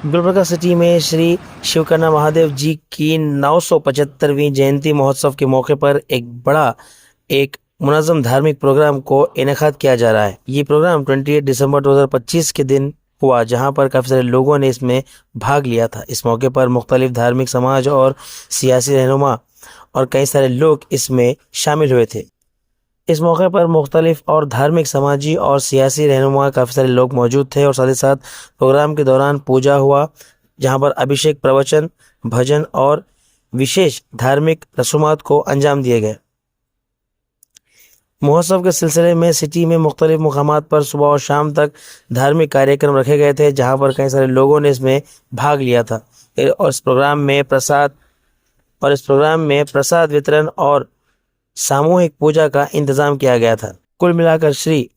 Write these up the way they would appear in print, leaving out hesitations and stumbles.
Gulbarga city में श्री शिवकन्या महादेव जी की 975वीं जयंती महोत्सव के मौके पर एक मुनज़्ज़म धार्मिक प्रोग्राम को इनेकाद किया जा रहा है। ये प्रोग्राम 28 दिसंबर 2025 के दिन हुआ, जहां पर काफ़ी सारे लोगों ने इसमें भाग लिया था। इस मौके पर मुख्तलिफ धार्मिक समाज और सियासी रहनुमा और कई सारे लोग इसमें शामिल हुए थे। इस मौके पर मुख्तलिफ और धार्मिक, समाजी और सियासी रहनुमा काफ़ी सारे लोग मौजूद थे और साथ ही साथ प्रोग्राम के दौरान पूजा हुआ, जहां पर अभिषेक, प्रवचन, भजन और विशेष धार्मिक रसूमात को अंजाम दिए गए। महोत्सव के सिलसिले में सिटी में मुख्तलिफ मुकामात पर सुबह और शाम तक धार्मिक कार्यक्रम रखे गए थे, जहां पर कई सारे लोगों ने इसमें भाग लिया था और इस प्रोग्राम में प्रसाद वितरण और सामूहिक पूजा का इंतजाम किया गया था। कुल मिलाकर श्री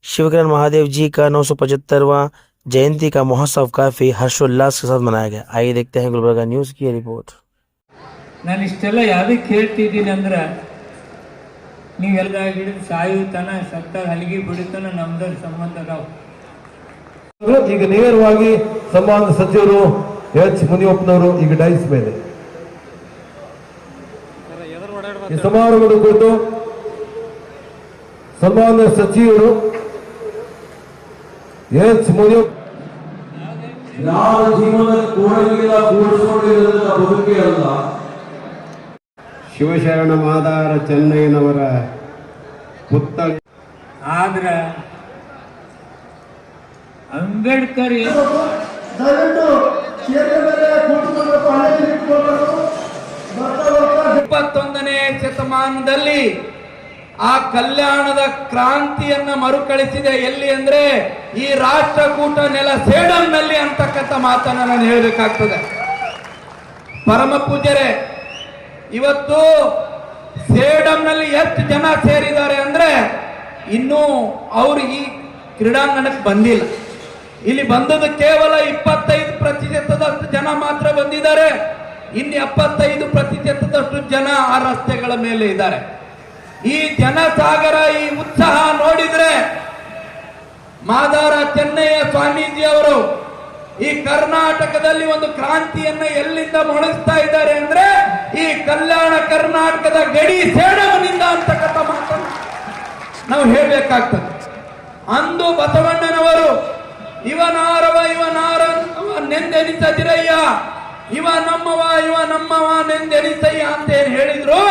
शिवकन्या महादेव जी का 975वां जयंती का महोत्सव काफ़ी हर्षोल्लास के साथ मनाया गया। आइए देखते हैं गुलबर्गा न्यूज़ की रिपोर्ट। ನಾನು ಇಷ್ಟೆಲ್ಲ ಯಾವ್ದಕ್ಕೆ ಹೇಳ್ತಿದ್ದೀನಿ ಅಂದ್ರೆ, ನೀವೆಲ್ಲ ಹಿಡಿದು ಸಾಯುತ್ತಾನ ಸತ್ತಾಗ ಹಲಿಗೆ ಬಿಡುತ್ತಾನ ನಮ್ದು ಸಂಬಂಧ ಅದಾವ. ಈಗ ನೇರವಾಗಿ ಸಂಬಂಧ ಸಚಿವರು ಎಚ್ ಮುನಿಯಪ್ಪನವರು ಈಗ ಡೈಸ್ ಮೇಲೆ ಈ ಸಮಾರಂಭದ ಕುರಿತು ಸನ್ಮಾನ್ಯ ಸಚಿವರು ಎಚ್ ಮುನಿಯಪ್ಪ ಯಾರ ಜೀವನ ಕೂಡಲಿಲ್ಲ ಕೂಡಿಸಿಕೊಂಡಿರೋದನ್ನ ಬದುಕೇ ಅಲ್ಲ. ಶಿವಶರಣ ಮಾದಾರ ಚೆನ್ನಯ್ಯನವರ ಪುತ್ಥಳಿ ಆದ್ರೆ ಅಂಬೇಡ್ಕರ್ 21ನೇ ಶತಮಾನದಲ್ಲಿ ಆ ಕಲ್ಯಾಣದ ಕ್ರಾಂತಿಯನ್ನ ಮರುಕಳಿಸಿದೆ. ಎಲ್ಲಿ ಅಂದ್ರೆ ಈ ರಾಷ್ಟ್ರಕೂಟ ನೆಲ ಸೇಡಂನಲ್ಲಿ ಅಂತಕ್ಕಂಥ ಮಾತನ್ನ ನಾನು ಹೇಳಬೇಕಾಗ್ತದೆ. ಪರಮ ಪೂಜ್ಯರೇ, ಇವತ್ತು ಸೇಡಂನಲ್ಲಿ ಎಷ್ಟು ಜನ ಸೇರಿದ್ದಾರೆ ಅಂದ್ರೆ ಇನ್ನೂ ಅವರು ಈ ಕ್ರೀಡಾಂಗಣಕ್ಕೆ ಬಂದಿಲ್ಲ. ಇಲ್ಲಿ ಬಂದದ್ದು ಕೇವಲ 25% ಜನ ಮಾತ್ರ ಬಂದಿದ್ದಾರೆ. ಇನ್ನು 75% ಜನ ಆ ರಸ್ತೆಗಳ ಮೇಲೆ ಇದ್ದಾರೆ. ಈ ಜನಸಾಗರ, ಈ ಉತ್ಸಾಹ ನೋಡಿದ್ರೆ ಮಾದಾರ ಚೆನ್ನಯ್ಯ ಸ್ವಾಮೀಜಿ ಅವರು ಈ ಕರ್ನಾಟಕದಲ್ಲಿ ಒಂದು ಕ್ರಾಂತಿಯನ್ನ ಎಲ್ಲಿಂದ ಮೊಳಗಿಸ್ತಾ ಇದ್ದಾರೆ ಅಂದ್ರೆ ಈ ಕಲ್ಯಾಣ ಕರ್ನಾಟಕದ ಗಡಿ ಸೇಡವನಿಂದ ಅಂತಕ್ಕಂಥ ಮಾತನ್ನು ನಾವು ಹೇಳಬೇಕಾಗ್ತದೆ. ಅಂದು ಬಸವಣ್ಣನವರು ಇವನಾರವ ನೆಂದೆನಿಸದಿರಯ್ಯ, ಇವ ನಮ್ಮವ ನೆಂದೆನಿಸಯ್ಯ ಅಂತ ಏನ್ ಹೇಳಿದ್ರು,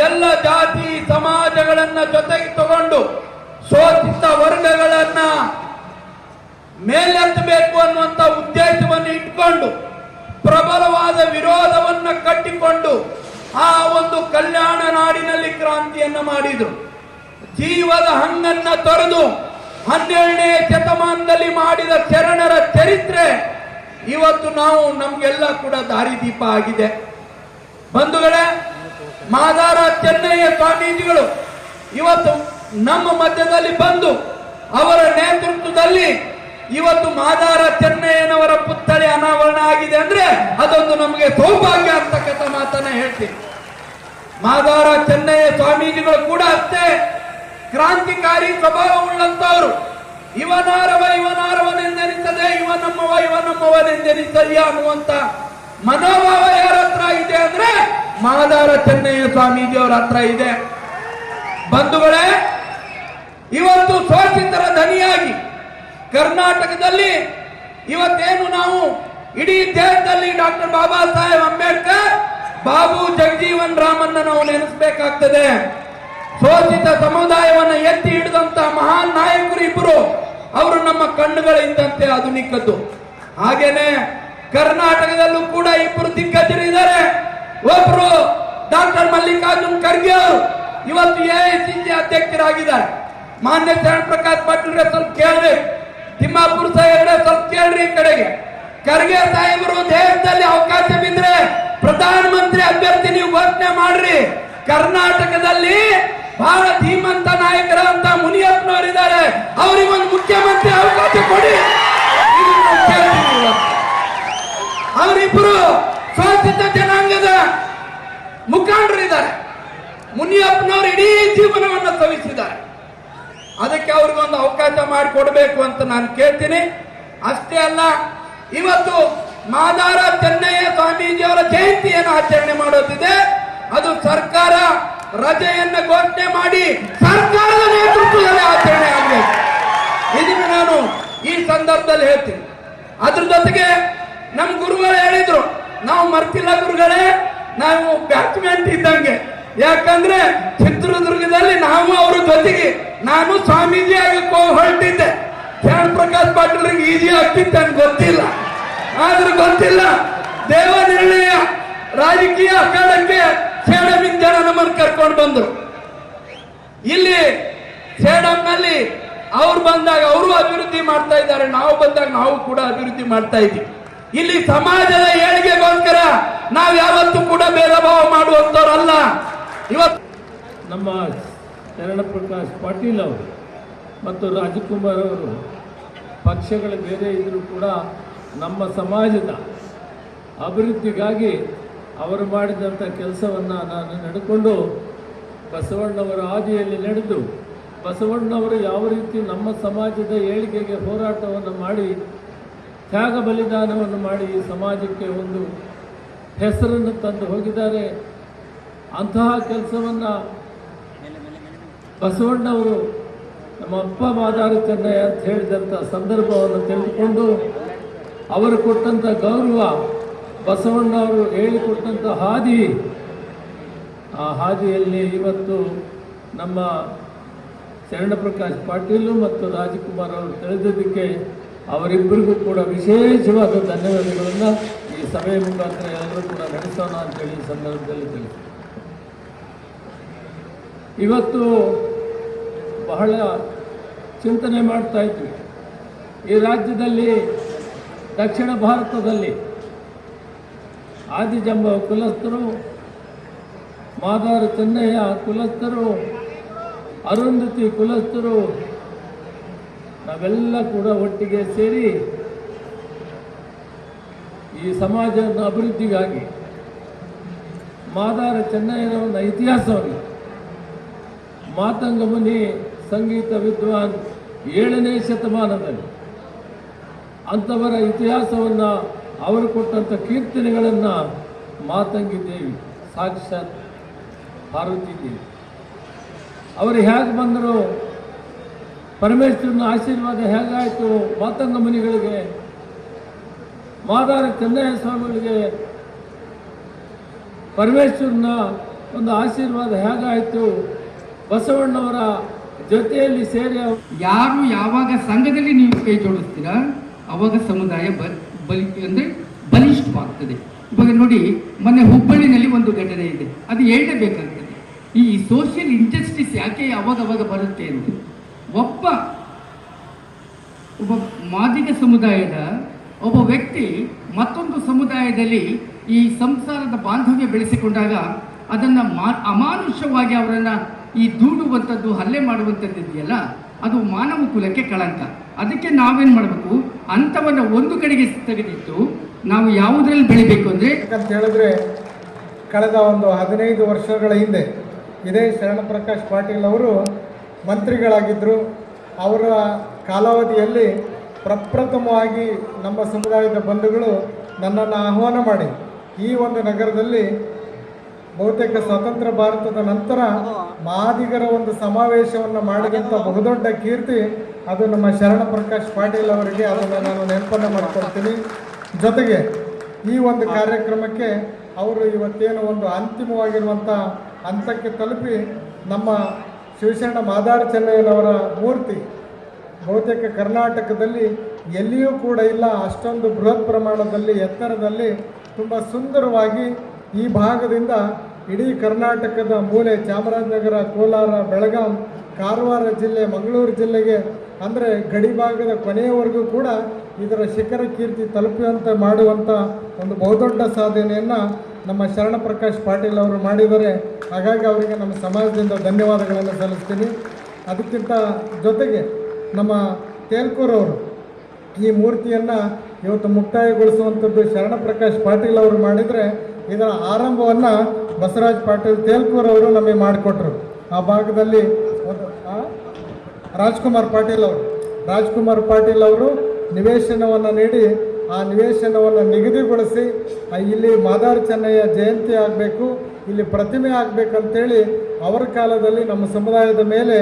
ಎಲ್ಲ ಜಾತಿ ಸಮಾಜಗಳನ್ನ ಜೊತೆಗೆ ತಗೊಂಡು ಶೋಷಿತ ವರ್ಗಗಳನ್ನ ಮೇಲೆತ್ತಬೇಕು ಅನ್ನುವಂತ ಉದ್ದೇಶವನ್ನು ಇಟ್ಕೊಂಡು ಪ್ರಬಲವಾದ ವಿರೋಧವನ್ನ ಕಟ್ಟಿಕೊಂಡು ಆ ಒಂದು ಕಲ್ಯಾಣ ನಾಡಿನಲ್ಲಿ ಕ್ರಾಂತಿಯನ್ನ ಮಾಡಿದ್ರು. ಜೀವದ ಹಂಗನ್ನ ತೊರೆದು 12ನೇ ಶತಮಾನದಲ್ಲಿ ಮಾಡಿದ ಶರಣರ ಚರಿತ್ರೆ ಇವತ್ತು ನಮ್ಗೆಲ್ಲ ಕೂಡ ದಾರಿದೀಪ ಆಗಿದೆ. ಬಂಧುಗಳೇ, ಮಾದಾರ ಚೆನ್ನಯ್ಯ ಸ್ವಾಮೀಜಿಗಳು ಇವತ್ತು ನಮ್ಮ ಮಧ್ಯದಲ್ಲಿ ಬಂದು ಅವರ ನೇತೃತ್ವದಲ್ಲಿ ಇವತ್ತು ಮಾದಾರ ಚೆನ್ನಯ್ಯನವರ ಪುತ್ಥಳಿ ಅನಾವರಣ ಆಗಿದೆ ಅಂದ್ರೆ ಅದೊಂದು ನಮಗೆ ಸೌಭಾಗ್ಯ ಅಂತಕ್ಕಂಥ ಮಾತನ್ನ ಹೇಳ್ತೀನಿ. ಮಾದಾರ ಚೆನ್ನಯ್ಯ ಸ್ವಾಮೀಜಿಗಳು ಕೂಡ ಅಷ್ಟೇ ಕ್ರಾಂತಿಕಾರಿ ಸ್ವಭಾವ ಉಳ್ಳಂತವರು. ಇವನಾರವನೆಂದೆನಿಸದೆ ಇವ ನಮ್ಮವನೆಂದೆನಿಸಯ್ಯ ಅನ್ನುವಂತ ಮನೋಭಾವ ಯಾರ ಹತ್ರ ಇದೆ ಅಂದ್ರೆ ಮಾದಾರ ಚೆನ್ನಯ್ಯ ಸ್ವಾಮೀಜಿ ಅವರ ಹತ್ರ ಇದೆ. ಬಂಧುಗಳೇ, ಇವತ್ತು ಶೋಷಿತರ ಧನಿಯಾಗಿ ಕರ್ನಾಟಕದಲ್ಲಿ ಇವತ್ತೇನು ನಾವು ಇಡೀ ದೇಶದಲ್ಲಿ ಡಾಕ್ಟರ್ ಬಾಬಾ ಸಾಹೇಬ್ ಅಂಬೇಡ್ಕರ್, ಬಾಬು ಜಗಜೀವನ್ ರಾಮನ್ನ ನಾವು ನೆನೆಸಬೇಕಾಗ್ತದೆ. ಶೋಷಿತ ಸಮುದಾಯವನ್ನು ಎತ್ತಿ ಹಿಡಿದಂತ ಮಹಾನ್ ನಾಯಕರು ಇಬ್ಬರು, ಅವರು ನಮ್ಮ ಕಣ್ಣುಗಳ ಇದ್ದಂತೆ ಆಧುನಿಕದ್ದು. ಹಾಗೇನೆ ಕರ್ನಾಟಕದಲ್ಲೂ ಕೂಡ ಇಬ್ಬರು ದಿಗ್ಗಜರು ಇದ್ದಾರೆ. ಒಬ್ರು ಡಾಕ್ಟರ್ ಮಲ್ಲಿಕಾರ್ಜುನ್ ಖರ್ಗೆ ಅವರು ಇವತ್ತು ಎಐಸಿಸಿ ಅಧ್ಯಕ್ಷರಾಗಿದ್ದಾರೆ. ಮಾನ್ಯ ಶರಣ ಪ್ರಕಾಶ್ ಪಾಟೀಲ್ ಸ್ವಲ್ಪ ಕೇಳ್ಬೇಕು, ತಿಮ್ಮಾಪುರ್ ಸಾಹೇಬ್ರೆ ಸ್ವಲ್ಪ ಕೇಳ್ರಿ ಈ ಕಡೆಗೆ. ಖರ್ಗೆ ಸಾಹೇಬರು ದೇಶದಲ್ಲಿ ಅವಕಾಶ ಬಿದ್ರೆ ಪ್ರಧಾನಮಂತ್ರಿ ಅಭ್ಯರ್ಥಿ ನೀವು ಘೋಷಣೆ ಮಾಡ್ರಿ. ಕರ್ನಾಟಕದಲ್ಲಿ ಬಹಳ ಧೀಮಂತ ನಾಯಕರಂತ ಮುನಿಯಪ್ಪನವರಿದ್ದಾರೆ, ಅವರಿಗೊಂದು ಮುಖ್ಯಮಂತ್ರಿ ಅವಕಾಶ ಕೊಡಿ. ಅವರಿಬ್ಬರು ಶೋಷಿತ ಜನಾಂಗದ ಮುಖಂಡರಿದ್ದಾರೆ. ಮುನಿಯಪ್ಪನವರು ಇಡೀ ಜೀವನವನ್ನು ಸವಿಸಿದ್ದಾರೆ. ಅದಕ್ಕೆ ಅವ್ರಿಗೊಂದು ಅವಕಾಶ ಮಾಡಿಕೊಡ್ಬೇಕು ಅಂತ ನಾನು ಕೇಳ್ತೀನಿ. ಅಷ್ಟೇ ಅಲ್ಲ, ಇವತ್ತು ಮಾದಾರ ಚೆನ್ನಯ್ಯ ಸ್ವಾಮೀಜಿಯವರ ಜಯಂತಿಯನ್ನು ಆಚರಣೆ ಮಾಡೋದಿದೆ. ಅದು ಸರ್ಕಾರ ರಜೆಯನ್ನು ಘೋಷಣೆ ಮಾಡಿ ಸರ್ಕಾರದ ನೇತೃತ್ವದಲ್ಲಿ ಆಚರಣೆ ಆಗಬೇಕು. ಇದನ್ನು ನಾನು ಈ ಸಂದರ್ಭದಲ್ಲಿ ಹೇಳ್ತೀನಿ. ಅದ್ರ ಜೊತೆಗೆ ನಮ್ಮ ಗುರುಗಳು ಹೇಳಿದ್ರು, ನಾವು ಮರ್ತಿಲ್ಲ ಗುರುಗಳೇ, ನಾವು ಬ್ಯಾಟ್ಸ್ಮನ್ ಇದ್ದಂಗೆ. ಯಾಕಂದ್ರೆ ಚಿತ್ರದುರ್ಗದಲ್ಲಿ ನಾವು ಅವ್ರ ಜೊತೆಗೆ ನಾನು ಸ್ವಾಮೀಜಿ ಆಗಿ ಹೊರಟಿದ್ದೆ. ಶರಣ ಪ್ರಕಾಶ್ ಪಾಟೀಲ್ರಿಗೆ ಈಜಿ ಆಗ್ತಿತ್ತು ಅಂತ ಗೊತ್ತಿಲ್ಲ, ಆದ್ರೂ ಗೊತ್ತಿಲ್ಲ ದೇವ ನಿರ್ಣಯ ರಾಜಕೀಯ ಅಖಾಡಕ್ಕೆ ಸೇಡಮಿನ ಜನ ನಮ್ಮನ್ನು ಕರ್ಕೊಂಡು ಬಂದ್ರು. ಇಲ್ಲಿ ಸೇಡಂನಲ್ಲಿ ಅವ್ರು ಬಂದಾಗ ಅವರು ಅಭಿವೃದ್ಧಿ ಮಾಡ್ತಾ ಇದ್ದಾರೆ, ನಾವು ಬಂದಾಗ ನಾವು ಕೂಡ ಅಭಿವೃದ್ಧಿ ಮಾಡ್ತಾ ಇದ್ದೀವಿ. ಇಲ್ಲಿ ಸಮಾಜದ ಏಳಿಗೆಗೋಸ್ಕರ ನಾವು ಯಾವತ್ತೂ ಕೂಡ ಭೇದ ಭಾವ ಮಾಡುವಂತವ್ರಲ್ಲ. ಇವತ್ತು ನಮ್ಮ ಶರಣ ಪ್ರಕಾಶ್ ಪಾಟೀಲ್ ಅವರು ಮತ್ತು ರಾಜಕುಮಾರ್ ಅವರು ಪಕ್ಷಗಳು ಬೇರೆ ಇದ್ದರೂ ಕೂಡ ನಮ್ಮ ಸಮಾಜದ ಅಭಿವೃದ್ಧಿಗಾಗಿ ಅವರು ಮಾಡಿದಂಥ ಕೆಲಸವನ್ನು ನಾನು ನಡೆದುಕೊಂಡು ಬಸವಣ್ಣವರ ಹಾದಿಯಲ್ಲಿ ನಡೆದು ಬಸವಣ್ಣವರು ಯಾವ ರೀತಿ ನಮ್ಮ ಸಮಾಜದ ಏಳಿಗೆಗೆ ಹೋರಾಟವನ್ನು ಮಾಡಿ ತ್ಯಾಗ ಬಲಿದಾನವನ್ನು ಮಾಡಿ ಈ ಸಮಾಜಕ್ಕೆ ಒಂದು ಹೆಸರನ್ನು ತಂದು ಹೋಗಿದ್ದಾರೆ. ಅಂತಹ ಕೆಲಸವನ್ನು ಬಸವಣ್ಣವರು ನಮ್ಮ ಅಪ್ಪ ಮಾದಾರ ಚೆನ್ನಯ್ಯ ಅಂತ ಹೇಳಿದಂಥ ಸಂದರ್ಭವನ್ನು ತಿಳಿದುಕೊಂಡು ಅವರು ಕೊಟ್ಟಂಥ ಗೌರವ, ಬಸವಣ್ಣವರು ಹೇಳಿಕೊಟ್ಟಂಥ ಹಾದಿ, ಆ ಹಾದಿಯಲ್ಲಿ ಇವತ್ತು ನಮ್ಮ ಶರಣ ಪ್ರಕಾಶ್ ಪಾಟೀಲು ಮತ್ತು ರಾಜಕುಮಾರ್ ಅವರು ತಿಳಿದಿದ್ದಕ್ಕೆ ಅವರಿಬ್ಬರಿಗೂ ಕೂಡ ವಿಶೇಷವಾದ ಧನ್ಯವಾದಗಳನ್ನು ಈ ಸಭೆಯ ಮುಖಾಂತರ ಎಲ್ಲರೂ ಕೂಡ ನಡೆಸೋಣ ಅಂತೇಳಿ ಈ ಸಂದರ್ಭದಲ್ಲಿ ತಿಳಿಸಿ. ಇವತ್ತು ಬಹಳ ಚಿಂತನೆ ಮಾಡ್ತಾ ಇದ್ವಿ. ಈ ರಾಜ್ಯದಲ್ಲಿ ದಕ್ಷಿಣ ಭಾರತದಲ್ಲಿ ಆದಿಜಂಬ ಕುಲಸ್ಥರು, ಮಾದಾರ ಚೆನ್ನಯ್ಯ ಕುಲಸ್ಥರು, ಅರುಂಧತಿ ಕುಲಸ್ಥರು ನಾವೆಲ್ಲ ಕೂಡ ಒಟ್ಟಿಗೆ ಸೇರಿ ಈ ಸಮಾಜದ ಅಭಿವೃದ್ಧಿಗಾಗಿ ಮಾದಾರ ಚೆನ್ನಯ್ಯನವರ ಇತಿಹಾಸವನ್ನು ಮಾತಂಗ ಮುನಿ ಸಂಗೀತ ವಿದ್ವಾನ್ 7ನೇ ಶತಮಾನದಲ್ಲಿ ಅಂಥವರ ಇತಿಹಾಸವನ್ನು ಅವರು ಕೊಟ್ಟಂಥ ಕೀರ್ತನೆಗಳನ್ನು ಮಾತಂಗಿ ದೇವಿ ಸಾಕ್ಷಾತ್ ಪಾರ್ವತಿ ದೇವಿ ಅವರು ಹೇಗೆ ಬಂದರು, ಪರಮೇಶ್ವರನ ಆಶೀರ್ವಾದ ಹೇಗಾಯಿತು, ಮಾತಂಗ ಮುನಿಗಳಿಗೆ, ಮಾದಾರ ಚೆನ್ನಯ್ಯ ಸ್ವಾಮಿಗಳಿಗೆ ಪರಮೇಶ್ವರನ ಒಂದು ಆಶೀರ್ವಾದ ಹೇಗಾಯಿತು, ಬಸವಣ್ಣವರ ಜೊತೆಯಲ್ಲಿ ಸೇರಿ ಯಾರು ಯಾವಾಗ ಸಂಘದಲ್ಲಿ ನೀವು ಕೈ ಜೋಡಿಸ್ತೀರಾ ಅವಾಗ ಸಮುದಾಯ ಅಂದರೆ ಬಲಿಷ್ಠವಾಗ್ತದೆ. ಇವಾಗ ನೋಡಿ, ಮೊನ್ನೆ ಹುಬ್ಬಳ್ಳಿನಲ್ಲಿ ಒಂದು ಘಟನೆ ಇದೆ, ಅದು ಹೇಳಲೇಬೇಕಾಗ್ತದೆ. ಈ ಸೋಷಿಯಲ್ ಇಂಜಸ್ಟಿಸ್ ಯಾಕೆ ಅವಾಗವಾಗ ಬರುತ್ತೆ ಅಂತ, ಒಬ್ಬ ಮಾದಿಗ ಸಮುದಾಯದ ಒಬ್ಬ ವ್ಯಕ್ತಿ ಮತ್ತೊಂದು ಸಮುದಾಯದಲ್ಲಿ ಈ ಸಂಸಾರದ ಬಾಂಧವ್ಯ ಬೆಳೆಸಿಕೊಂಡಾಗ ಅದನ್ನು ಅಮಾನುಷವಾಗಿ ಅವರನ್ನು ಈ ದೂಡುವಂಥದ್ದು, ಹಲ್ಲೆ ಮಾಡುವಂಥದ್ದು ಇದೆಯಲ್ಲ, ಅದು ಮಾನವ ಕುಲಕ್ಕೆ ಕಳಂಕ. ಅದಕ್ಕೆ ನಾವೇನು ಮಾಡಬೇಕು, ಅಂಥವನ್ನು ಒಂದು ಕಡೆಗೆ ತೆಗೆದಿಟ್ಟು ನಾವು ಯಾವುದರಲ್ಲಿ ಬೆಳಿಬೇಕು ಅಂದರೆ, ಅಂತ ಹೇಳಿದ್ರೆ ಕಳೆದ ಒಂದು 15 ವರ್ಷಗಳ ಹಿಂದೆ ಇದೇ ಶರಣ ಪ್ರಕಾಶ್ ಪಾಟೀಲ್ ಅವರು ಮಂತ್ರಿಗಳಾಗಿದ್ದರು. ಅವರ ಕಾಲಾವಧಿಯಲ್ಲಿ ಪ್ರಪ್ರಥಮವಾಗಿ ನಮ್ಮ ಸಮುದಾಯದ ಬಂಧುಗಳು ನನ್ನನ್ನು ಆಹ್ವಾನ ಮಾಡಿ ಈ ಒಂದು ನಗರದಲ್ಲಿ ಬಹುತೇಕ ಸ್ವತಂತ್ರ ಭಾರತದ ನಂತರ ಮಾದಿಗರ ಒಂದು ಸಮಾವೇಶವನ್ನು ಮಾಡಿದಂಥ ಬಹುದೊಡ್ಡ ಕೀರ್ತಿ ಅದು ನಮ್ಮ ಶರಣ ಪ್ರಕಾಶ್ ಪಾಟೀಲ್ ಅವರಿಗೆ, ಅದನ್ನು ನಾನು ನೆನಪನ್ನು ಮಾಡ್ಕೊಳ್ತೀನಿ. ಜೊತೆಗೆ ಈ ಒಂದು ಕಾರ್ಯಕ್ರಮಕ್ಕೆ ಅವರು ಇವತ್ತೇನು ಒಂದು ಅಂತಿಮವಾಗಿರುವಂಥ ಹಂತಕ್ಕೆ ತಲುಪಿ ನಮ್ಮ ಶಿವಶರಣ ಮಾದಾರ ಚೆನ್ನಯ್ಯನವರ ಮೂರ್ತಿ ಬಹುತೇಕ ಕರ್ನಾಟಕದಲ್ಲಿ ಎಲ್ಲಿಯೂ ಕೂಡ ಇಲ್ಲ, ಅಷ್ಟೊಂದು ಬೃಹತ್ ಪ್ರಮಾಣದಲ್ಲಿ ಎತ್ತರದಲ್ಲಿ ತುಂಬ ಸುಂದರವಾಗಿ ಈ ಭಾಗದಿಂದ ಇಡೀ ಕರ್ನಾಟಕದ ಮೂಲೆ ಚಾಮರಾಜನಗರ, ಕೋಲಾರ, ಬೆಳಗಾಂ, ಕಾರವಾರ ಜಿಲ್ಲೆ, ಮಂಗಳೂರು ಜಿಲ್ಲೆಗೆ ಅಂದರೆ ಗಡಿ ಭಾಗದ ಕೊನೆಯವರೆಗೂ ಕೂಡ ಇದರ ಶಿಖರ ಕೀರ್ತಿ ತಲುಪುವಂತೆ ಮಾಡುವಂಥ ಒಂದು ಬಹುದೊಡ್ಡ ಸಾಧನೆಯನ್ನು ನಮ್ಮ ಶರಣ ಪ್ರಕಾಶ್ ಪಾಟೀಲ್ ಅವರು ಮಾಡಿದ್ದಾರೆ. ಹಾಗಾಗಿ ಅವರಿಗೆ ನಮ್ಮ ಸಮಾಜದಿಂದ ಧನ್ಯವಾದಗಳನ್ನು ಸಲ್ಲಿಸ್ತೀನಿ. ಅದಕ್ಕಿಂತ ಜೊತೆಗೆ ನಮ್ಮ ತೇಲ್ಕೂರವರು ಈ ಮೂರ್ತಿಯನ್ನು ಇವತ್ತು ಮುಕ್ತಾಯಗೊಳಿಸುವಂಥದ್ದು ಶರಣ ಪ್ರಕಾಶ್ ಪಾಟೀಲ್ ಅವರು ಮಾಡಿದರೆ, ಇದರ ಆರಂಭವನ್ನು ಬಸವರಾಜ್ ಪಾಟೀಲ್ ತೇಲ್ಕೂರವರು ನಮಗೆ ಮಾಡಿಕೊಟ್ರು. ಆ ಭಾಗದಲ್ಲಿ ಒಂದು ರಾಜ್ಕುಮಾರ್ ಪಾಟೀಲ್ ಅವರು ನಿವೇಶನವನ್ನು ನೀಡಿ ಆ ನಿವೇಶನವನ್ನು ನಿಗದಿಗೊಳಿಸಿ ಇಲ್ಲಿ ಮಾದಾರ ಚೆನ್ನಯ್ಯ ಜಯಂತಿ ಆಗಬೇಕು, ಇಲ್ಲಿ ಪ್ರತಿಮೆ ಆಗಬೇಕಂತೇಳಿ ಅವರ ಕಾಲದಲ್ಲಿ ನಮ್ಮ ಸಮುದಾಯದ ಮೇಲೆ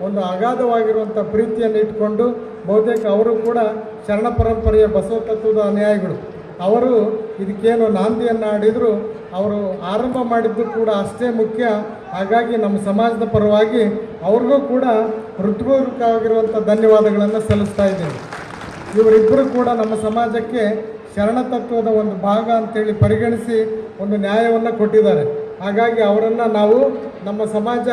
ಒಂದು ಅಗಾಧವಾಗಿರುವಂಥ ಪ್ರೀತಿಯನ್ನು ಇಟ್ಕೊಂಡು ಬಹುತೇಕ ಅವರು ಕೂಡ ಶರಣ ಪರಂಪರೆಯ ಬಸವ ತತ್ವದ ಅನುಯಾಯಿಗಳು. ಅವರು ಇದಕ್ಕೇನು ನಾಂದಿಯನ್ನು ಆಡಿದರು, ಅವರು ಆರಂಭ ಮಾಡಿದ್ದು ಕೂಡ ಅಷ್ಟೇ ಮುಖ್ಯ. ಹಾಗಾಗಿ ನಮ್ಮ ಸಮಾಜದ ಪರವಾಗಿ ಅವ್ರಿಗೂ ಕೂಡ ಹೃತ್ಪೂರ್ವಕವಾಗಿರುವಂಥ ಧನ್ಯವಾದಗಳನ್ನು ಸಲ್ಲಿಸ್ತಾ ಇದ್ದೀನಿ. ಇವರಿಬ್ಬರು ಕೂಡ ನಮ್ಮ ಸಮಾಜಕ್ಕೆ ಶರಣ ತತ್ವದ ಒಂದು ಭಾಗ ಅಂತೇಳಿ ಪರಿಗಣಿಸಿ ಒಂದು ನ್ಯಾಯವನ್ನು ಕೊಟ್ಟಿದ್ದಾರೆ. ಹಾಗಾಗಿ ಅವರನ್ನು ನಾವು ನಮ್ಮ ಸಮಾಜ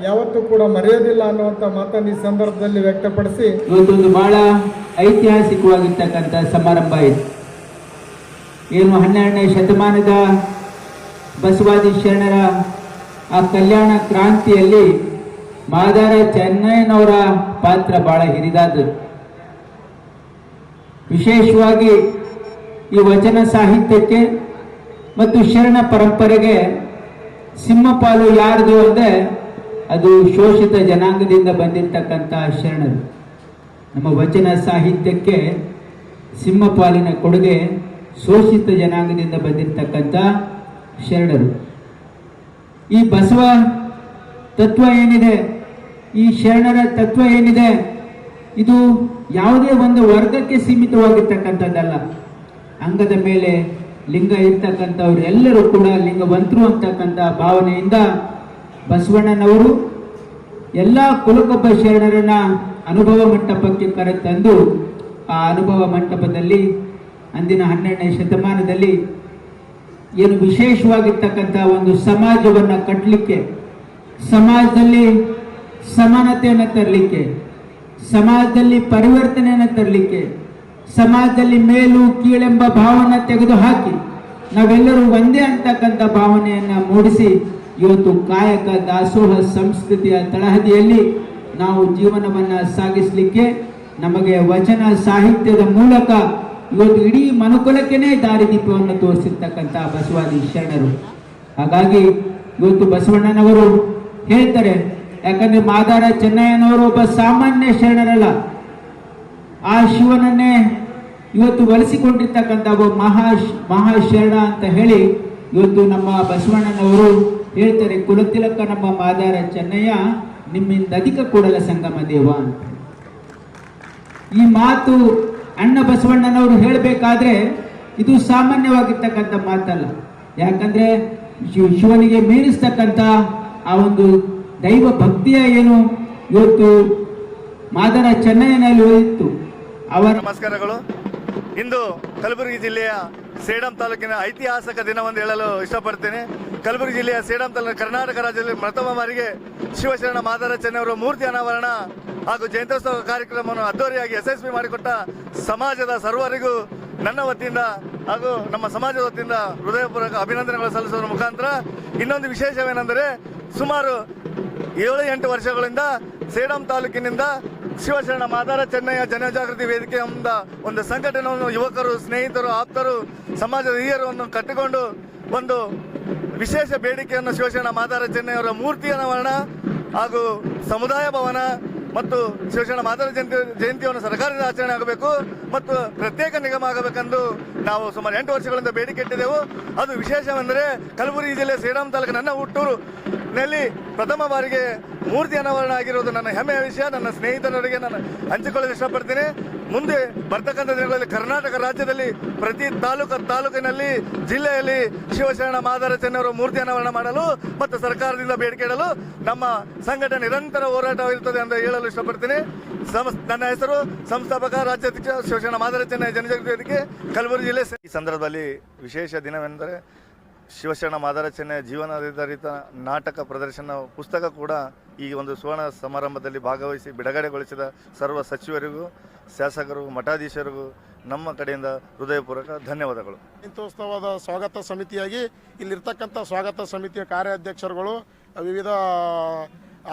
ಯಾವತ್ತೂ ಕೂಡ ಮರೆಯೋದಿಲ್ಲ ಅನ್ನುವಂಥ ಮಾತನ್ನು ಈ ಸಂದರ್ಭದಲ್ಲಿ ವ್ಯಕ್ತಪಡಿಸಿ, ಇವತ್ತೊಂದು ಬಹಳ ಐತಿಹಾಸಿಕವಾಗಿರ್ತಕ್ಕಂಥ ಸಮಾರಂಭ ಇದು. ಏನು 12ನೇ ಶತಮಾನದ ಬಸವಾದಿ ಶರಣರ ಆ ಕಲ್ಯಾಣ ಕ್ರಾಂತಿಯಲ್ಲಿ ಮಾದಾರ ಚೆನ್ನಯ್ಯನವರ ಪಾತ್ರ ಬಹಳ ಹಿರಿದಾದ್ದು. ವಿಶೇಷವಾಗಿ ಈ ವಚನ ಸಾಹಿತ್ಯಕ್ಕೆ ಮತ್ತು ಶರಣ ಪರಂಪರೆಗೆ ಸಿಂಹಪಾಲು ಯಾರ್ದು ಅಂದರೆ ಅದು ಶೋಷಿತ ಜನಾಂಗದಿಂದ ಬಂದಿರತಕ್ಕಂಥ ಶರಣರು. ನಮ್ಮ ವಚನ ಸಾಹಿತ್ಯಕ್ಕೆ ಸಿಂಹಪಾಲಿನ ಕೊಡುಗೆ ಶೋಷಿತ ಜನಾಂಗದಿಂದ ಬಂದಿರತಕ್ಕಂಥ ಶರಣರು. ಈ ಬಸವ ತತ್ವ ಏನಿದೆ, ಈ ಶರಣರ ತತ್ವ ಏನಿದೆ, ಇದು ಯಾವುದೇ ಒಂದು ವರ್ಗಕ್ಕೆ ಸೀಮಿತವಾಗಿರ್ತಕ್ಕಂಥದ್ದಲ್ಲ. ಅಂಗದ ಮೇಲೆ ಲಿಂಗ ಇರ್ತಕ್ಕಂಥವ್ರು ಎಲ್ಲರೂ ಕೂಡ ಲಿಂಗವಂತರು ಅಂತಕ್ಕಂಥ ಭಾವನೆಯಿಂದ ಬಸವಣ್ಣನವರು ಎಲ್ಲ ಕುಲಕೊಬ್ಬ ಶರಣರನ್ನ ಅನುಭವ ಮಂಟಪಕ್ಕೆ ಕರೆತಂದು ಆ ಅನುಭವ ಮಂಟಪದಲ್ಲಿ ಅಂದಿನ 12ನೇ ಶತಮಾನದಲ್ಲಿ ಏನು ವಿಶೇಷವಾಗಿರ್ತಕ್ಕಂಥ ಒಂದು ಸಮಾಜವನ್ನು ಕಟ್ಟಲಿಕ್ಕೆ, ಸಮಾಜದಲ್ಲಿ ಸಮಾನತೆಯನ್ನು ತರಲಿಕ್ಕೆ, ಸಮಾಜದಲ್ಲಿ ಪರಿವರ್ತನೆಯನ್ನು ತರಲಿಕ್ಕೆ, ಸಮಾಜದಲ್ಲಿ ಮೇಲು ಕೀಳೆಂಬ ಭಾವನೆ ತೆಗೆದುಹಾಕಿ ನಾವೆಲ್ಲರೂ ಒಂದೇ ಅಂತಕ್ಕಂಥ ಭಾವನೆಯನ್ನು ಮೂಡಿಸಿ ಇವತ್ತು ಕಾಯಕ ದಾಸೋಹ ಸಂಸ್ಕೃತಿಯ ತಳಹದಿಯಲ್ಲಿ ನಾವು ಜೀವನವನ್ನು ಸಾಗಿಸಲಿಕ್ಕೆ ನಮಗೆ ವಚನ ಸಾಹಿತ್ಯದ ಮೂಲಕ ಇವತ್ತು ಇಡೀ ಮನುಕುಲಕ್ಕೇನೆ ದಾರಿದೀಪವನ್ನು ತೋರಿಸಿರ್ತಕ್ಕಂಥ ಬಸವಾದಿ ಶರಣರು. ಹಾಗಾಗಿ ಇವತ್ತು ಬಸವಣ್ಣನವರು ಹೇಳ್ತಾರೆ, ಯಾಕಂದ್ರೆ ಮಾದಾರ ಚೆನ್ನಯ್ಯನವರು ಒಬ್ಬ ಸಾಮಾನ್ಯ ಶರಣರಲ್ಲ, ಆ ಶಿವನನ್ನೇ ಇವತ್ತು ಒಲಿಸಿಕೊಂಡಿರ್ತಕ್ಕಂಥ ಒಬ್ಬ ಮಹಾಶರಣ ಅಂತ ಹೇಳಿ ಇವತ್ತು ನಮ್ಮ ಬಸವಣ್ಣನವರು ಹೇಳ್ತಾರೆ, ಕುಲತಿಲಕ ನಮ್ಮ ಮಾದಾರ ಚೆನ್ನಯ್ಯ ನಿಮ್ಮಿಂದ ಅಧಿಕ ಕೂಡಲ ಸಂಗಮ ದೇವ ಅಂತ. ಈ ಮಾತು ಅಣ್ಣ ಬಸವಣ್ಣನವರು ಹೇಳಬೇಕಾದ್ರೆ ಇದು ಸಾಮಾನ್ಯವಾಗಿರ್ತಕ್ಕಂಥ ಮಾತಲ್ಲ. ಯಾಕಂದ್ರೆ ಶಿವನಿಗೆ ಮೀರಿಸ್ತಕ್ಕಂಥ ಆ ಒಂದು ದೈವ ಭಕ್ತಿಯ ಏನು ಇವತ್ತು ಮಾದಾರ ಚೆನ್ನಯ್ಯನಲ್ಲಿ ಇತ್ತು. ಅವರ ನಮಸ್ಕಾರಗಳು. ಇಂದು ಕಲಬುರಗಿ ಜಿಲ್ಲೆಯ ಸೇಡಂ ತಾಲೂಕಿನ ಐತಿಹಾಸಿಕ ದಿನವನ್ನು ಹೇಳಲು ಇಷ್ಟಪಡ್ತೇನೆ. ಕಲಬುರಗಿ ಜಿಲ್ಲೆಯ ಸೇಡಂ ತಾಲೂಕು ಕರ್ನಾಟಕ ರಾಜ್ಯದಲ್ಲಿ ಪ್ರಥಮ ಬಾರಿಗೆ ಶಿವಶರಣ ಮಾದಾರ ಚೆನ್ನಯ್ಯನವರ ಮೂರ್ತಿ ಅನಾವರಣ ಹಾಗೂ ಜಯಂತ್ಯೋತ್ಸವ ಕಾರ್ಯಕ್ರಮವನ್ನು ಅದ್ದೂರಿಯಾಗಿ ಯಶಸ್ವಿ ಮಾಡಿಕೊಟ್ಟ ಸಮಾಜದ ಸರ್ವರಿಗೂ ನನ್ನ ವತಿಯಿಂದ ಹಾಗೂ ನಮ್ಮ ಸಮಾಜದ ವತಿಯಿಂದ ಹೃದಯಪೂರ್ವಕ ಅಭಿನಂದನೆಗಳು ಸಲ್ಲಿಸುವ ಮುಖಾಂತರ ಇನ್ನೊಂದು ವಿಶೇಷವೇನೆಂದರೆ ಸುಮಾರು 7-8 ವರ್ಷಗಳಿಂದ ಸೇಡಂ ತಾಲೂಕಿನಿಂದ ಶಿವಶರಣ ಮಾದಾರ ಚೆನ್ನಯ್ಯ ಜನಜಾಗೃತಿ ವೇದಿಕೆ ಎಂಬ ಒಂದು ಸಂಘಟನೆಯನ್ನು ಯುವಕರು, ಸ್ನೇಹಿತರು, ಆಪ್ತರು, ಸಮಾಜದ ಹಿರಿಯರನ್ನು ಕಟ್ಟಿಕೊಂಡು ಒಂದು ವಿಶೇಷ ಬೇಡಿಕೆಯನ್ನು ಶಿವಶರಣ ಮಾದಾರ ಚೆನ್ನಯ್ಯವರ ಮೂರ್ತಿ ಅನಾವರಣ ಹಾಗೂ ಸಮುದಾಯ ಭವನ ಮತ್ತು ಶಿವಶರಣ ಮಾದಾರ ಜಯಂತಿಯನ್ನು ಸರ್ಕಾರದಿಂದ ಆಚರಣೆ ಆಗಬೇಕು ಮತ್ತು ಪ್ರತ್ಯೇಕ ನಿಗಮ ಆಗಬೇಕೆಂದು ನಾವು ಸುಮಾರು 8 ವರ್ಷಗಳಿಂದ ಬೇಡಿಕೆ ಇಟ್ಟಿದ್ದೆವು. ಅದು ವಿಶೇಷವೆಂದರೆ ಕಲಬುರಗಿ ಜಿಲ್ಲೆ ಸೇಡಂ ತಾಲೂಕು ನನ್ನ ಹುಟ್ಟೂರಿನಲ್ಲಿ ಪ್ರಥಮ ಬಾರಿಗೆ ಮೂರ್ತಿ ಅನಾವರಣ ಆಗಿರುವುದು ನನ್ನ ಹೆಮ್ಮೆಯ ವಿಷಯ. ನನ್ನ ಸ್ನೇಹಿತರೊಂದಿಗೆ ನಾನು ಹಂಚಿಕೊಳ್ಳಲು ಇಷ್ಟಪಡ್ತೀನಿ. ಮುಂದೆ ಬರ್ತಕ್ಕಂಥ ದಿನಗಳಲ್ಲಿ ಕರ್ನಾಟಕ ರಾಜ್ಯದಲ್ಲಿ ಪ್ರತಿ ತಾಲೂಕಿನಲ್ಲಿ ಜಿಲ್ಲೆಯಲ್ಲಿ ಶಿವಶರಣ ಮಾದಾರ ಚೆನ್ನಯ್ಯನವರ ಮೂರ್ತಿ ಅನಾವರಣ ಮಾಡಲು ಮತ್ತು ಸರ್ಕಾರದಿಂದ ಬೇಡಿಕೆ ಇಡಲು ನಮ್ಮ ಸಂಘಟನೆ ನಿರಂತರ ಹೋರಾಟವಿರುತ್ತದೆ ಅಂತ ಹೇಳಲು ಇಷ್ಟಪಡ್ತೀನಿ. ನನ್ನ ಹೆಸರು ಸಂಸ್ಥಾಪಕ ರಾಜ್ಯಾಧ್ಯಕ್ಷ ಶಿವಶರಣ ಮಾದಾರ ಚೆನ್ನಯ್ಯ ಜನಜಾಗೃತಿ ವೇದಿಕೆ ಕಲಬುರಗಿ ಜಿಲ್ಲೆ. ಈ ಸಂದರ್ಭದಲ್ಲಿ ವಿಶೇಷ ದಿನವೆಂದರೆ ಶಿವಶರಣ ಮಾದಾರ ಚೆನ್ನಯ್ಯ ಜೀವನಾಧಾರಿತ ನಾಟಕ ಪ್ರದರ್ಶನ ಪುಸ್ತಕ ಕೂಡ ಈ ಒಂದು ಸುವರ್ಣ ಸಮಾರಂಭದಲ್ಲಿ ಭಾಗವಹಿಸಿ ಬಿಡುಗಡೆಗೊಳಿಸಿದ ಸರ್ವ ಸಚಿವರಿಗೂ, ಶಾಸಕರು, ಮಠಾಧೀಶರಿಗೂ ನಮ್ಮ ಕಡೆಯಿಂದ ಹೃದಯಪೂರ್ವಕ ಧನ್ಯವಾದಗಳು. ಜಯಂತ್ಯೋತ್ಸವದ ಸ್ವಾಗತ ಸಮಿತಿಯಾಗಿ ಇಲ್ಲಿರ್ತಕ್ಕಂಥ ಸ್ವಾಗತ ಸಮಿತಿಯ ಕಾರ್ಯಾಧ್ಯಕ್ಷರುಗಳು, ವಿವಿಧ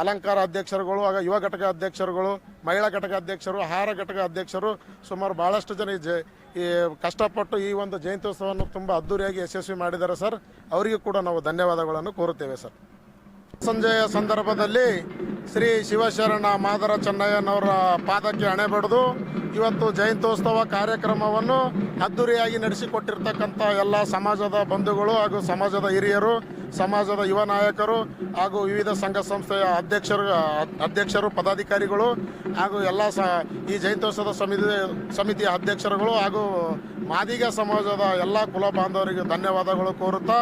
ಅಲಂಕಾರ ಅಧ್ಯಕ್ಷರುಗಳು, ಆಗ ಯುವ ಘಟಕ ಅಧ್ಯಕ್ಷರುಗಳು, ಮಹಿಳಾ ಘಟಕ ಅಧ್ಯಕ್ಷರು, ಆಹಾರ ಘಟಕ ಅಧ್ಯಕ್ಷರು, ಸುಮಾರು ಭಾಳಷ್ಟು ಜನ ಈ ಕಷ್ಟಪಟ್ಟು ಈ ಒಂದು ಜಯಂತ್ಯೋತ್ಸವವನ್ನು ತುಂಬ ಅದ್ದೂರಿಯಾಗಿ ಯಶಸ್ವಿ ಮಾಡಿದ್ದಾರೆ ಸರ್. ಅವರಿಗೂ ಕೂಡ ನಾವು ಧನ್ಯವಾದಗಳನ್ನು ಕೋರುತ್ತೇವೆ ಸರ್. ಸಂಜೆಯ ಸಂದರ್ಭದಲ್ಲಿ ಶ್ರೀ ಶಿವಶರಣ ಮಾದಾರ ಚೆನ್ನಯ್ಯನವರ ಪಾದಕ್ಕೆ ಹಣೆ ಬಡಿದು ಇವತ್ತು ಜಯಂತ್ಯೋತ್ಸವ ಕಾರ್ಯಕ್ರಮವನ್ನು ಅದ್ದೂರಿಯಾಗಿ ನಡೆಸಿಕೊಟ್ಟಿರ್ತಕ್ಕಂಥ ಎಲ್ಲ ಸಮಾಜದ ಬಂಧುಗಳು ಹಾಗೂ ಸಮಾಜದ ಹಿರಿಯರು, ಸಮಾಜದ ಯುವ ನಾಯಕರು ಹಾಗೂ ವಿವಿಧ ಸಂಘ ಸಂಸ್ಥೆಯ ಅಧ್ಯಕ್ಷರು ಪದಾಧಿಕಾರಿಗಳು ಹಾಗೂ ಎಲ್ಲ ಈ ಜಯಂತ್ಯೋತ್ಸವದ ಸಮಿತಿಯ ಅಧ್ಯಕ್ಷರುಗಳು ಹಾಗೂ ಮಾದಿಗ ಸಮಾಜದ ಎಲ್ಲ ಕುಲ ಬಾಂಧವರಿಗೆ ಧನ್ಯವಾದಗಳು ಕೋರುತ್ತಾ,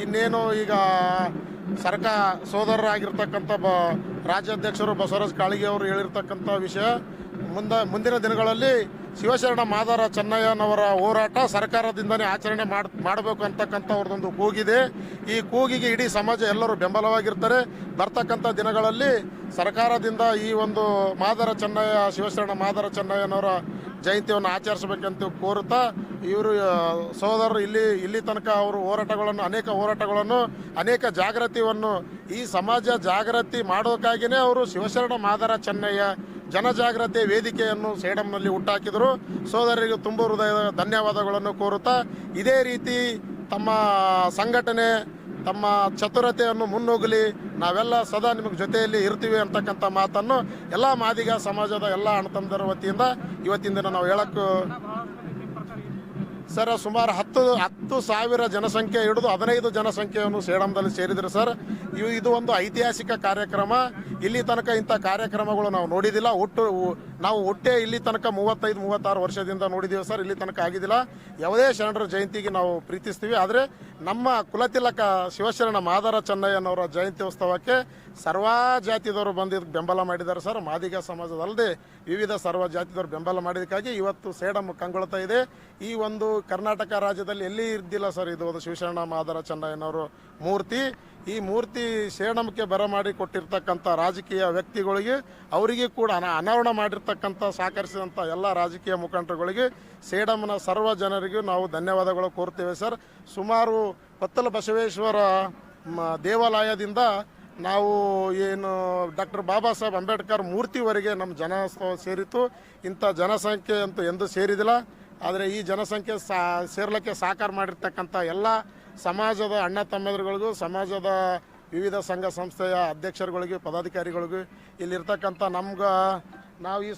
ಇನ್ನೇನು ಈಗ ಸೋದರರಾಗಿರ್ತಕ್ಕಂಥ ರಾಜ್ಯಾಧ್ಯಕ್ಷರು ಬಸವರಾಜ ಕಾಳಿಗೆ ಅವರು ಹೇಳಿರ್ತಕ್ಕಂಥ ವಿಷಯ, ಮುಂದಿನ ದಿನಗಳಲ್ಲಿ ಶಿವಶರಣ ಮಾದಾರ ಚೆನ್ನಯ್ಯನವರ ಹೋರಾಟ ಸರ್ಕಾರದಿಂದನೇ ಆಚರಣೆ ಮಾಡಬೇಕು ಅಂತಕ್ಕಂಥ ಅವ್ರದ್ದೊಂದು ಕೂಗಿದೆ. ಈ ಕೂಗಿಗೆ ಇಡೀ ಸಮಾಜ ಎಲ್ಲರೂ ಬೆಂಬಲವಾಗಿರ್ತಾರೆ. ಬರ್ತಕ್ಕಂಥ ದಿನಗಳಲ್ಲಿ ಸರ್ಕಾರದಿಂದ ಈ ಒಂದು ಶಿವಶರಣ ಮಾದಾರ ಚೆನ್ನಯ್ಯನವರ ಜಯಂತಿಯನ್ನು ಆಚರಿಸಬೇಕಂತ ಕೋರುತ್ತಾ, ಇವರು ಸಹೋದರರು ಇಲ್ಲಿ ತನಕ ಅವರು ಅನೇಕ ಹೋರಾಟಗಳನ್ನು ಅನೇಕ ಜಾಗೃತಿಯನ್ನು ಈ ಸಮಾಜ ಜಾಗೃತಿ ಮಾಡೋಕ್ಕಾಗಿಯೇ ಅವರು ಶಿವಶರಣ ಮಾದಾರ ಚೆನ್ನಯ್ಯ ಜನಜಾಗೃತಿ ವೇದಿಕೆಯನ್ನು ಸೇಡಂನಲ್ಲಿ ಹುಟ್ಟಾಕಿದರು. ಸೋದರರಿಗೆ ತುಂಬ ಹೃದಯದ ಧನ್ಯವಾದಗಳನ್ನು ಕೋರುತ್ತಾ, ಇದೇ ರೀತಿ ತಮ್ಮ ಸಂಘಟನೆ ತಮ್ಮ ಚತುರತೆಯನ್ನು ಮುನ್ನುಗ್ಗಲಿ, ನಾವೆಲ್ಲ ಸದಾ ನಿಮಗೆ ಜೊತೆಯಲ್ಲಿ ಇರ್ತೀವಿ ಅಂತಕ್ಕಂಥ ಮಾತನ್ನು ಎಲ್ಲ ಮಾದಿಗ ಸಮಾಜದ ಎಲ್ಲ ಅಣ್ಣತಮ್ಮದರ ವತಿಯಿಂದ ಇವತ್ತಿನ ದಿನ ನಾವು ಹೇಳಕ್ಕೆ ಸರ್, ಸುಮಾರು 10,000 ಜನಸಂಖ್ಯೆ ಹಿಡಿದು 15 ಜನಸಂಖ್ಯೆಯನ್ನು ಸೇಡಂದಲ್ಲಿ ಸೇರಿದ್ರು ಸರ್. ಇದು ಒಂದು ಐತಿಹಾಸಿಕ ಕಾರ್ಯಕ್ರಮ. ಇಲ್ಲಿ ತನಕ ಇಂಥ ಕಾರ್ಯಕ್ರಮಗಳು ನಾವು ನೋಡಿದಿಲ್ಲ. ನಾವು ಇಲ್ಲಿ ತನಕ 35-36 ವರ್ಷದಿಂದ ನೋಡಿದ್ದೀವಿ ಸರ್. ಇಲ್ಲಿ ತನಕ ಆಗಿದ್ದಿಲ್ಲ. ಯಾವುದೇ ಶರಣರ ಜಯಂತಿಗೆ ನಾವು ಪ್ರೀತಿಸ್ತೀವಿ. ಆದರೆ ನಮ್ಮ ಕುಲತಿಲಕ ಶಿವಶರಣ ಮಾದಾರ ಚೆನ್ನಯ್ಯನವರ ಜಯಂತ್ಯೋತ್ಸವಕ್ಕೆ ಸರ್ವ ಜಾತಿದವರು ಬಂದು ಬೆಂಬಲ ಮಾಡಿದ್ದಾರೆ ಸರ್. ಮಾದಿಗ ಸಮಾಜದಲ್ಲದೆ ವಿವಿಧ ಸರ್ವ ಜಾತಿದವರು ಬೆಂಬಲ ಮಾಡಿದಕ್ಕಾಗಿ ಇವತ್ತು ಸೇಡಂ ಕಂಗೊಳ್ತಾ ಇದೆ. ಈ ಒಂದು ಕರ್ನಾಟಕ ರಾಜ್ಯದಲ್ಲಿ ಎಲ್ಲಿ ಇದ್ದಿಲ್ಲ ಸರ್ ಇದು ಶಿವಶರಣ ಮಾದಾರ ಚೆನ್ನಯ್ಯನವರು ಮೂರ್ತಿ. ಈ ಮೂರ್ತಿ ಸೇಡಂಕ್ಕೆ ಬರಮಾಡಿ ಕೊಟ್ಟಿರ್ತಕ್ಕಂಥ ರಾಜಕೀಯ ವ್ಯಕ್ತಿಗಳಿಗೆ, ಅವರಿಗೆ ಕೂಡ ಅನಾವರಣ ಮಾಡಿರ್ತಕ್ಕಂಥ ಸಹಕರಿಸಿದಂಥ ಎಲ್ಲ ರಾಜಕೀಯ ಮುಖಂಡರುಗಳಿಗೆ, ಸೇಡಂನ ಸರ್ವ ಜನರಿಗೂ ನಾವು ಧನ್ಯವಾದಗಳು ಕೋರ್ತೇವೆ ಸರ್. ಸುಮಾರು ಪತ್ತಲ ಬಸವೇಶ್ವರ ದೇವಾಲಯದಿಂದ ನಾವು ಏನು ಡಾಕ್ಟರ್ ಬಾಬಾ ಸಾಹೇಬ್ ಅಂಬೇಡ್ಕರ್ ಮೂರ್ತಿವರೆಗೆ ನಮ್ಮ ಜನಸ್ತವ ಸೇರಿತು. ಇಂಥ ಜನಸಂಖ್ಯೆ ಅಂತೂ ಎಂದೂ ಸೇರಿದಿಲ್ಲ. ಆದರೆ ಈ ಜನಸಂಖ್ಯೆ ಸೇರ್ಲಿಕ್ಕೆ ಸಹಕಾರ ಮಾಡಿರ್ತಕ್ಕಂಥ ಎಲ್ಲ ಸಮಾಜದ ಅಣ್ಣ ತಮ್ಮಂದಿರುಗಳಿಗೂ, ಸಮಾಜದ ವಿವಿಧ ಸಂಘ ಸಂಸ್ಥೆಯ ಅಧ್ಯಕ್ಷರುಗಳಿಗೂ, ಪದಾಧಿಕಾರಿಗಳಿಗೂ, ಇಲ್ಲಿರ್ತಕ್ಕಂಥ ನಾವು ಈ